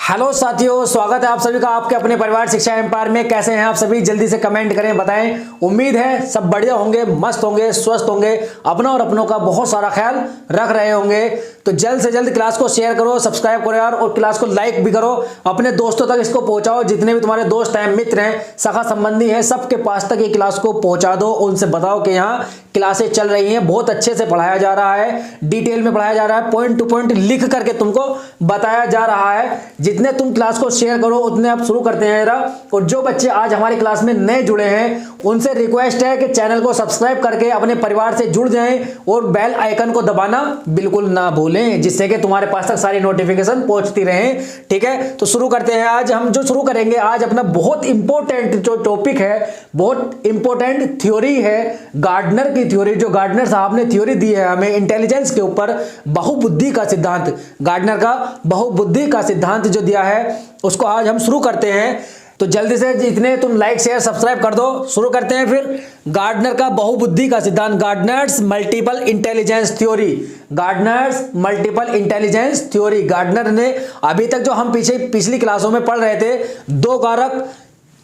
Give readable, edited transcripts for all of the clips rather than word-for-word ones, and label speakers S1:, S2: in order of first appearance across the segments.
S1: Hello साथियों, स्वागत है आप सभी का आपके अपने परिवार शिक्षा एम्पायर में। कैसे हैं आप सभी? जल्दी से कमेंट करें, बताएं। उम्मीद है सब बढ़िया होंगे, मस्त होंगे, स्वस्थ होंगे, अपना और अपनों का बहुत सारा ख्याल रख रहे होंगे। तो जल्द से जल्द क्लास को शेयर करो, सब्सक्राइब करो यार, और क्लास को लाइक भी करो। अपने दोस्तों तक इसको पहुंचाओ, जितने भी तुम्हारे दोस्त हैं, मित्र हैं, सखा संबंधी हैं, सबके पास तक ये क्लास को पहुंचा दो। उनसे बताओ कि यहाँ क्लासेस चल रही हैं, बहुत अच्छे से पढ़ाया जा रहा है, डिटेल में पढ़ाया जा रहा है, पॉइंट टू पॉइंट लिख करके तुमको बताया जा रहा है। जितने तुम क्लास को शेयर करो उतने आप शुरू करते हैं जरा। और जो बच्चे आज हमारी क्लास में नए जुड़े हैं उनसे रिक्वेस्ट है कि चैनल को सब्सक्राइब करके अपने परिवार से जुड़ जाएं और बेल आइकन को दबाना बिल्कुल ना भूलें, जिससे कि तुम्हारे पास तक सारी नोटिफिकेशन पहुंचती रहें। ठीक है, तो शुरू करते हैं। आज हम जो शुरू करेंगे, आज अपना बहुत इंपॉर्टेंट जो टॉपिक है, बहुत इंपॉर्टेंट थ्योरी है, गार्डनर की थ्योरी। जो गार्डनर साहब ने थ्योरी दी है हमें इंटेलिजेंस के ऊपर, बहुबुद्धि का सिद्धांत, गार्डनर का बहुबुद्धि का सिद्धांत जो दिया है, उसको आज हम शुरू करते हैं। तो जल्दी से जितने तुम लाइक शेयर सब्सक्राइब कर दो। शुरू करते हैं फिर। गार्डनर का बहुबुद्धि का सिद्धांत, Gardner's multiple intelligence theory, Gardner's multiple intelligence theory. Gardner ने अभी तक जो हम पिछली क्लासों में पढ़ रहे थे, 2 कारक,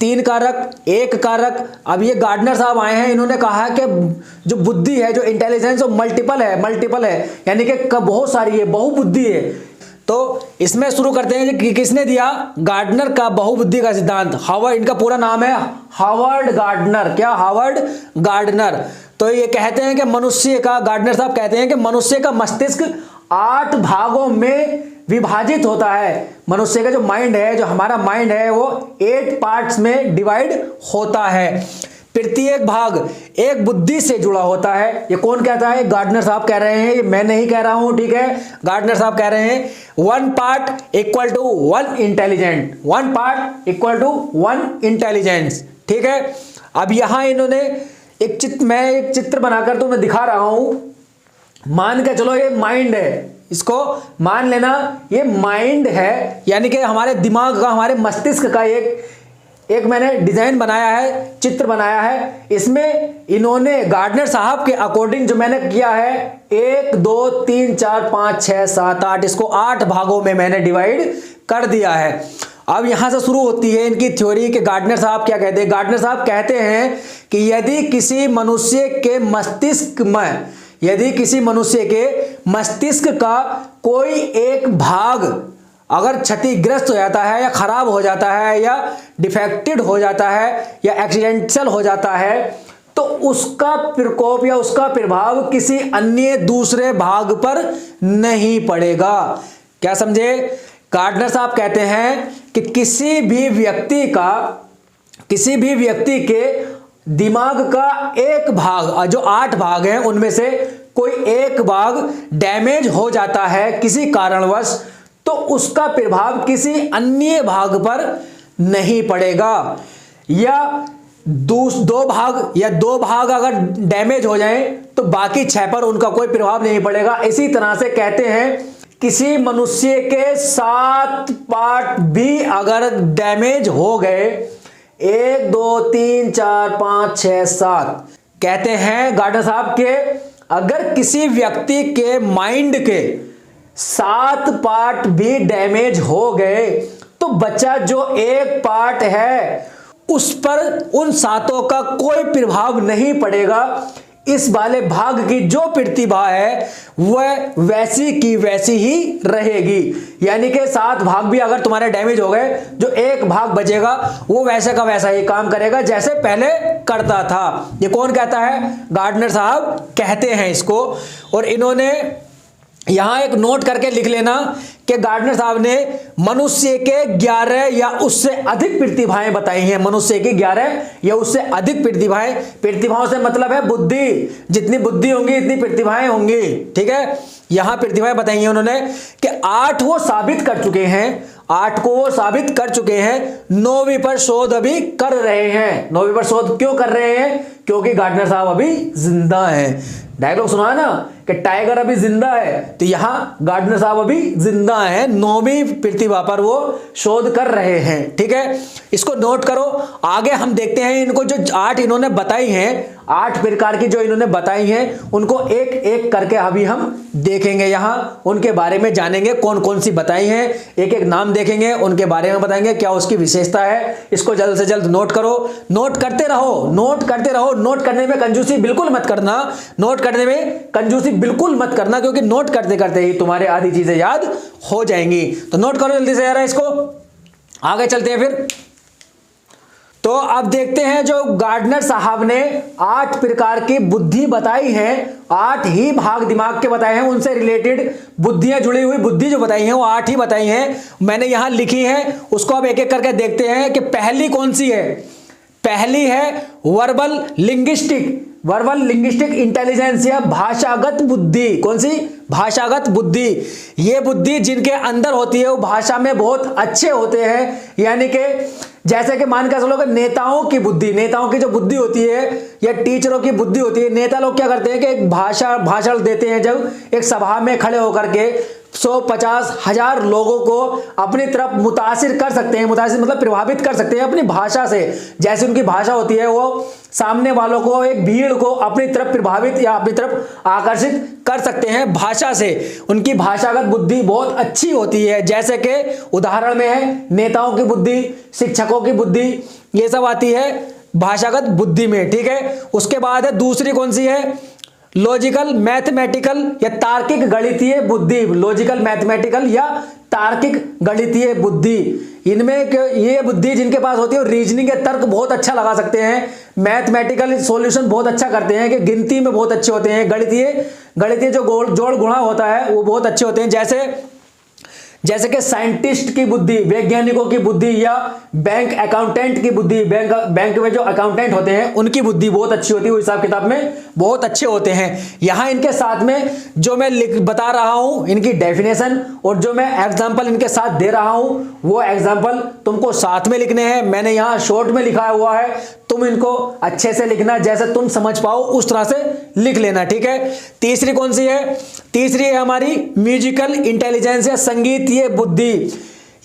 S1: 3 कारक, 1 कारक, अब ये गार्डनर साहब आए हैं, इन्होंने कहा कि जो बुद्धि है, जो इंटेलिजेंस, वो मल्टीपल है, यानी कि बहुत सारी है, बहुबुद्धि है। तो इसमें शुरू करते हैं कि किसने दिया गार्डनर का बहुबुद्धि का सिद्धांत। हावर्ड, इनका पूरा नाम है हावर्ड गार्डनर। क्या? Howard Gardner. तो ये कहते हैं कि मनुष्य का, गार्डनर साहब कहते हैं कि मनुष्य का मस्तिष्क 8 भागों में विभाजित होता है। मनुष्य का जो माइंड है, जो हमारा माइंड है, वो 8 पार्ट्स में डिवाइड होता है। प्रत्येक भाग एक बुद्धि से जुड़ा होता है। ये कौन कहता है? गार्डनर साहब कह रहे हैं, ये मैं नहीं कह रहा हूं। ठीक है, गार्डनर साहब कह रहे हैं 1 part equal to 1 intelligent, 1 part equal to 1 intelligence. ठीक है, अब यहां इन्होंने मैं एक चित्र बनाकर तो मैं दिखा रहा हूं। मान के चलो ये माइंड है, इसको मान लेना ये माइंड है, यानी कि हमारे दिमाग का, हमारे मस्तिष्क का एक मैंने डिजाइन बनाया है, चित्र बनाया है। इसमें इन्होंने गार्डनर साहब के अकॉर्डिंग जो मैंने किया है, 1 2 3 4 5 6 7 8, इसको 8 भागों में मैंने डिवाइड कर दिया है। अब यहां से शुरू होती है इनकी थ्योरी कि गार्डनर साहब क्या कहते हैं। गार्डनर साहब कहते हैं कि यदि किसी मनुष्य के मस्तिष्क का कोई एक भाग अगर क्षतिग्रस्त हो जाता है, या खराब हो जाता है, या डिफेक्टेड हो जाता है, या एक्सीडेंटल हो जाता है, तो उसका प्रकोप या उसका प्रभाव किसी अन्य दूसरे भाग पर नहीं पड़ेगा। क्या समझे? गार्डनर साहब कहते हैं कि किसी भी व्यक्ति के दिमाग का एक भाग, जो 8 भाग हैं उनमें से कोई एक भाग डैमेज हो जाता है किसी कारणवश, तो उसका प्रभाव किसी अन्य भाग पर नहीं पड़ेगा। या 2 भाग अगर डैमेज हो जाएं तो बाकी 6 पर उनका कोई प्रभाव नहीं पड़ेगा। इसी तरह से कहते हैं किसी मनुष्य के 7 पार्ट भी अगर डैमेज हो गए, 1 2 3 4 5 6 7, कहते हैं गार्डनर साहब के अगर किसी व्यक्ति के माइंड के 7 पार्ट भी डैमेज हो गए तो बचा जो 1 पार्ट है उस पर उन 7 का कोई प्रभाव नहीं पड़ेगा। इस वाले भाग की जो प्रतिभा है वह वैसी की वैसी ही रहेगी। यानी कि 7 भाग भी अगर तुम्हारे डैमेज हो गए, जो 1 भाग बचेगा वो वैसे का वैसा ही काम करेगा जैसे पहले करता था। ये कौन कहता है? गार्डनर साहब कहते हैं इसको। और इन्होंने यहां एक नोट करके लिख लेना कि गार्डनर साहब ने मनुष्य के 11 या उससे अधिक प्रतिभाएं बताई हैं। मनुष्य की 11 या उससे अधिक प्रतिभाओं से मतलब है बुद्धि। जितनी बुद्धि होंगी इतनी प्रतिभाएं होंगी। ठीक है, यहां प्रतिभाएं बताई हैं उन्होंने कि 8 वो साबित कर चुके हैं, 8 को वो साबित कर चुके हैं। 9वीं पर शोध अभी कर रहे हैं। 9वीं पर शोध क्यों कर रहे हैं? क्योंकि गार्डनर साहब अभी जिंदा हैं। डायलॉग सुना है ना कि टाइगर अभी जिंदा है, तो यहाँ गार्डनर साहब अभी जिंदा है, 9वीं प्रतिभा पर वो शोध कर रहे हैं। ठीक है, इसको नोट करो। आगे हम देखते हैं इनको जो 8 इन्होंने बताई हैं, 8 प्रकार की जो इन्होंने बताई हैं, उनको एक एक करके अभी हम देखेंगे। यहां उनके बारे में जानेंगे, कौन कौन सी बताई हैं, एक एक नाम देखेंगे, उनके बारे में बताएंगे क्या उसकी विशेषता है। इसको जल्द से जल्द नोट करो, नोट करते रहो, नोट करते रहो। नोट करने में कंजूसी बिल्कुल मत करना, नोट करने में कंजूसी बिल्कुल मत करना, क्योंकि नोट करते करते ही तुम्हारे आधी चीजें याद हो जाएंगी। तो नोट करो जल्दी से यार इसको, आगे चलते हैं फिर। तो अब देखते हैं जो गार्डनर साहब ने 8 प्रकार की बुद्धि बताई है, 8 ही भाग दिमाग के बताए हैं, उनसे रिलेटेड बुद्धियां जुड़ी हुई बुद्धि जो बताई हैं वो 8 ही बताई हैं, मैंने यहां लिखी है। उसको अब एक एक करके देखते हैं कि पहली कौन सी है। पहली है verbal linguistic, verbal linguistic intelligence या भाषागत बुद्धि। कौन सी? भाषागत बुद्धि। ये बुद्धि जिनके अंदर होती है वो भाषा में बहुत अच्छे होते हैं, यानी कि जैसे कि मान के चलो नेताओं की बुद्धि, नेताओं की जो बुद्धि होती है या टीचरों की बुद्धि होती है, नेता लोग क्या करते हैं कि एक भाषण देते हैं, जब एक सभा में खड़े होकर के 150,000 लोगों को अपनी तरफ मुतासिर कर सकते हैं, मुतासिर मतलब प्रभावित कर सकते हैं अपनी भाषा से। जैसे उनकी भाषा होती है वो सामने वालों को, एक भीड़ को अपनी तरफ प्रभावित या अपनी तरफ आकर्षित कर सकते हैं भाषा से। उनकी भाषागत बुद्धि बहुत अच्छी होती है, जैसे कि उदाहरण में है नेताओं की बुद्धि, शिक्षकों की बुद्धि, ये सब आती है भाषागत बुद्धि में। ठीक है, उसके बाद है दूसरी कौन सी है? लॉजिकल मैथमेटिकल या तार्किक गणितीय बुद्धि। लॉजिकल मैथमेटिकल या तार्किक गणितीय बुद्धि, इनमें ये बुद्धि जिनके पास होती है रीजनिंग या तर्क बहुत अच्छा लगा सकते हैं, मैथमेटिकल सॉल्यूशन बहुत अच्छा करते हैं, कि गिनती में बहुत अच्छे होते हैं, गणितीय जो जोड़ गुणा होता है वो बहुत अच्छे होते हैं। जैसे कि साइंटिस्ट की बुद्धि, वैज्ञानिकों की बुद्धि, या बैंक अकाउंटेंट की बुद्धि, बैंक में जो अकाउंटेंट होते हैं उनकी बुद्धि बहुत अच्छी होती है, हिसाब किताब में बहुत अच्छे होते हैं। यहां इनके साथ में जो मैं बता रहा हूं इनकी डेफिनेशन और जो मैं एग्जांपल इनके साथ दे रहा हूं वो एग्जांपल तुमको साथ में लिखने हैं। मैंने यहां शॉर्ट में लिखा हुआ है, तुम इनको अच्छे से लिखना, जैसे तुम समझ पाओ उस तरह से लिख लेना। ठीक है, तीसरी कौन सी है? तीसरी है हमारी म्यूजिकल इंटेलिजेंस या संगीतीय बुद्धि।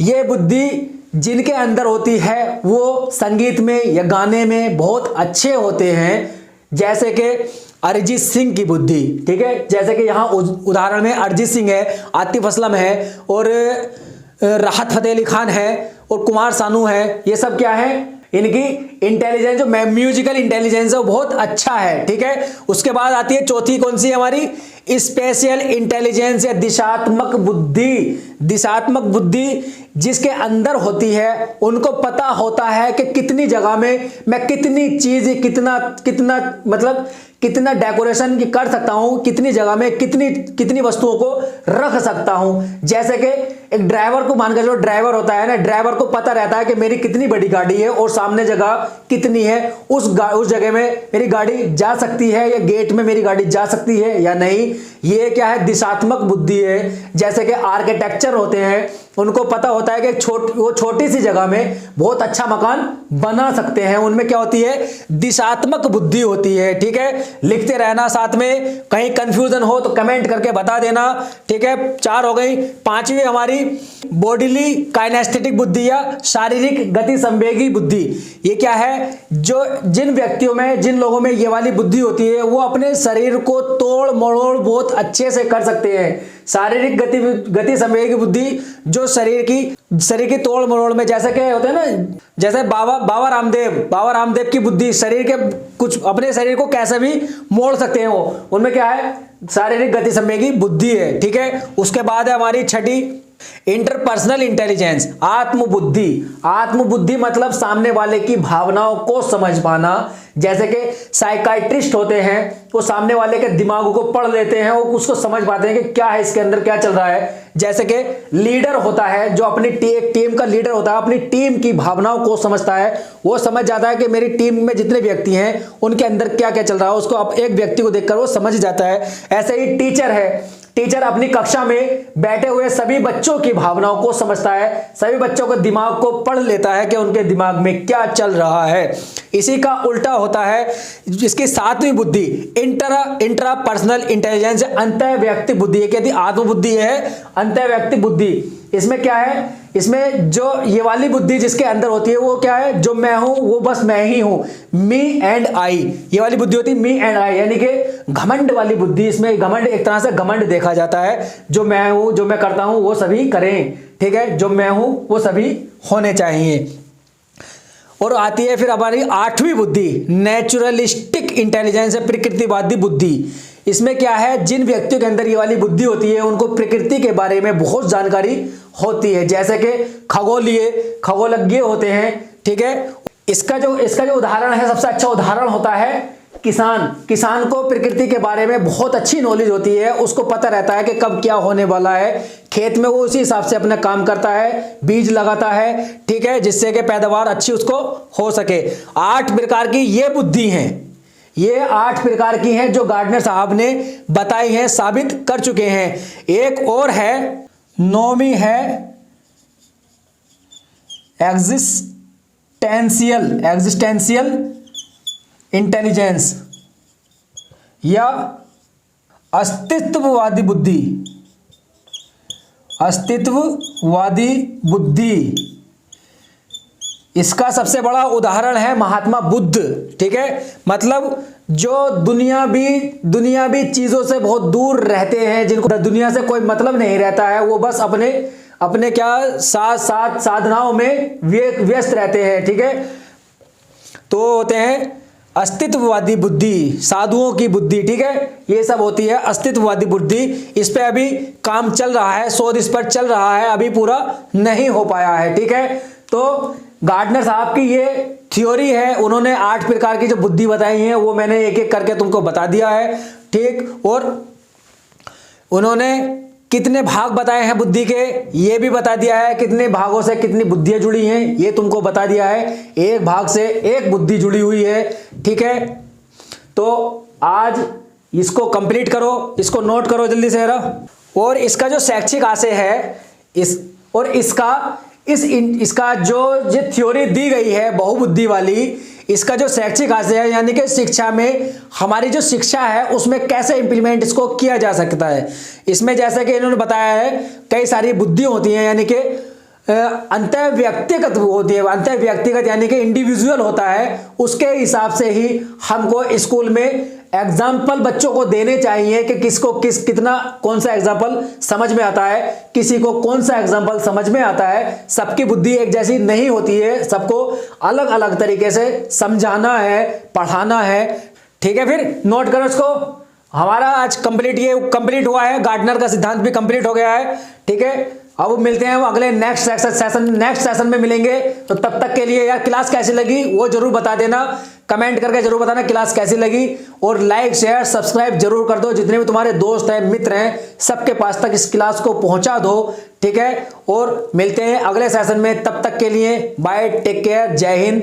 S1: ये बुद्धि जिनके अंदर होती है वो संगीत में या गाने में बहुत अच्छे होते हैं, जैसे कि अरिजीत सिंह की बुद्धि। ठीक है, जैसे कि यहाँ उदाहरण में अरिजीत सिंह है, आतिफ असलम है और राहत फतेह अली खान है और कुमार सानू है। ये सब क्या है? इनकी इंटेलिजेंस जो म्यूजिकल इंटेलिजेंस है वो बहुत अच्छा है। ठीक है, उसके बाद आती है चौथी कौन सी है हमारी? स्पेशल इंटेलिजेंस या दिशात्मक बुद्धि। दिशात्मक बुद्धि जिसके अंदर होती है उनको पता होता है कि कितनी जगह में मैं कितनी चीज कितना डेकोरेशन कर सकता हूं, कितनी जगह में कितनी वस्तुओं को रख सकता हूं। जैसे कि एक ड्राइवर को मान के चलो, ड्राइवर होता है ना, ड्राइवर को पता रहता है कि मेरी कितनी बड़ी गाड़ी है और सामने जगह कितनी है, उस जगह में मेरी गाड़ी जा सकती है या गेट में मेरी गाड़ी जा सकती है या नहीं। ये क्या है? दिशात्मक बुद्धि है। जैसे कि आर्किटेक्चर होते हैं, उनको पता होता है कि वो छोटी सी जगह में बहुत अच्छा मकान बना सकते हैं, उनमें क्या होती है? दिशात्मक बुद्धि होती है। ठीक है, लिखते रहना साथ में, कहीं कंफ्यूजन हो तो कमेंट करके बता देना। ठीक है, 4 हो गई। 5वीं हमारी बॉडीली काइनेस्थेटिक बुद्धि या शारीरिक गति संवेगी बुद्धि। ये क्या है? जो जिन व्यक्तियों में, जिन लोगों में ये वाली बुद्धि होती है वो अपने शरीर को तोड़ मरोड़ बहुत अच्छे से कर सकते हैं। शारीरिक गति संवेगी बुद्धि जो शरीर की तोड़ मरोड़ में, जैसे कि होते हैं ना, जैसे बाबा रामदेव की बुद्धि, शरीर के कुछ अपने शरीर को कैसे भी मोड़ सकते हैं वो, उनमें क्या है? शारीरिक गति संवेगी बुद्धि है। ठीक है, उसके बाद है हमारी छठी इंटरपर्सनल इंटेलिजेंस, आत्मबुद्धि। आत्मबुद्धि मतलब सामने वाले की भावनाओं को समझ पाना। जैसे कि साइकाइट्रिस्ट होते हैं, वो सामने वाले के दिमाग को पढ़ लेते हैं, वो उसको समझ पाते हैं कि क्या है इसके अंदर, क्या चल रहा है। जैसे कि लीडर होता है, जो अपनी टीम का लीडर होता है, अपनी टीम की भावनाओं को समझता है, वो समझ जाता है कि मेरी टीम में जितने व्यक्ति हैं उनके अंदर क्या क्या चल रहा है, उसको अब एक व्यक्ति को देखकर वो समझ जाता है। ऐसे ही टीचर है, टीचर अपनी कक्षा में बैठे हुए सभी बच्चों की भावनाओं को समझता है, सभी बच्चों के दिमाग को पढ़ लेता है कि उनके दिमाग में क्या चल रहा है। इसी का उल्टा होता है जिसकी सातवीं बुद्धि इंट्रा पर्सनल इंटेलिजेंस, अंतः व्यक्ति बुद्धि। यदि आत्मबुद्धि है, अंतः व्यक्ति बुद्धि, इसमें क्या है, इसमें जो ये वाली बुद्धि जिसके अंदर होती है वो क्या है, जो मैं हूं वो बस मैं ही हूं, मी एंड आई, ये वाली बुद्धि होती है मी एंड आई, यानी कि घमंड वाली बुद्धि। इसमें घमंड, एक तरह से घमंड देखा जाता है, जो मैं हूं, जो मैं करता हूं वो सभी करें, ठीक है, जो मैं हूं वो सभी होने चाहिए। और आती है फिर हमारी आठवीं बुद्धि नेचुरलिस्टिक इंटेलिजेंस, प्रकृतिवादी बुद्धि। इसमें क्या है, जिन व्यक्तियों के अंदर ये वाली बुद्धि होती है उनको प्रकृति के बारे में बहुत जानकारी होती है, जैसे कि खगोलज्ञ होते हैं, ठीक है। इसका जो उदाहरण है, सबसे अच्छा उदाहरण होता है किसान को प्रकृति के बारे में बहुत अच्छी नॉलेज होती है, उसको पता रहता है कि कब क्या होने वाला है, खेत में वो उसी हिसाब से अपना काम करता है, बीज लगाता है, ठीक है, जिससे कि पैदावार अच्छी उसको हो सके। 8 प्रकार की ये बुद्धि हैं, ये 8 प्रकार की हैं जो गार्डनर साहब ने बताई हैं, साबित कर चुके हैं। एक और है, 9वीं है एग्जिस्टेंशियल इंटेलिजेंस या अस्तित्ववादी बुद्धि। इसका सबसे बड़ा उदाहरण है महात्मा बुद्ध, ठीक है। मतलब जो दुनियावी चीजों से बहुत दूर रहते हैं, जिनको दुनिया से कोई मतलब नहीं रहता है, वो बस अपने क्या साधनाओं में व्यस्त रहते हैं, ठीक है। तो होते हैं अस्तित्ववादी बुद्धि, साधुओं की बुद्धि, ठीक है, ये सब होती है अस्तित्ववादी बुद्धि। इस पे अभी काम चल रहा है, शोध इस पर चल रहा है, अभी पूरा नहीं हो पाया है, ठीक है। तो गार्डनर साहब की ये थ्योरी है, उन्होंने 8 प्रकार की जो बुद्धि बताई है वो मैंने एक एक करके तुमको बता दिया है, ठीक। और उन्होंने कितने भाग बताए हैं बुद्धि के, ये भी बता दिया है, कितने भागों से कितनी बुद्धियां जुड़ी हैं ये तुमको बता दिया है, एक भाग से एक बुद्धि जुड़ी हुई है, ठीक है। तो आज इसको कंप्लीट करो, इसको नोट करो जल्दी से जरा। और इसका जो शैक्षिक आशय है, इसका जो थ्योरी दी गई है बहुबुद्धि वाली, इसका जो शैक्षिक आशय है, यानी कि शिक्षा में हमारी जो शिक्षा है उसमें कैसे इंप्लीमेंट इसको किया जा सकता है। इसमें जैसे कि इन्होंने बताया है कई सारी बुद्धि होती हैं, यानी कि अंतः व्यक्तिगत होती है, अंतः व्यक्तिगत यानी कि इंडिविजुअल होता है, उसके हिसाब से ही हमको स्कूल में एग्जाम्पल बच्चों को देने चाहिए कि किसको कितना कौन सा एग्जाम्पल समझ में आता है, किसी को कौन सा एग्जाम्पल समझ में आता है। सबकी बुद्धि एक जैसी नहीं होती है, सबको अलग अलग तरीके से समझाना है, पढ़ाना है, ठीक है। फिर नोट करो इसको। हमारा आज कंप्लीट हुआ है, गार्डनर का सिद्धांत भी कंप्लीट हो गया है, ठीक है। अब मिलते हैं अगले नेक्स्ट सेशन में मिलेंगे। तो तब तक के लिए यार क्लास कैसी लगी वो जरूर बता देना, कमेंट करके जरूर बताना क्लास कैसी लगी, और लाइक शेयर सब्सक्राइब जरूर कर दो। जितने भी तुम्हारे दोस्त हैं, मित्र हैं, सबके पास तक इस क्लास को पहुंचा दो, ठीक है। और मिलते हैं अगले सेशन में, तब तक के लिए बाय, टेक केयर, जय हिंद।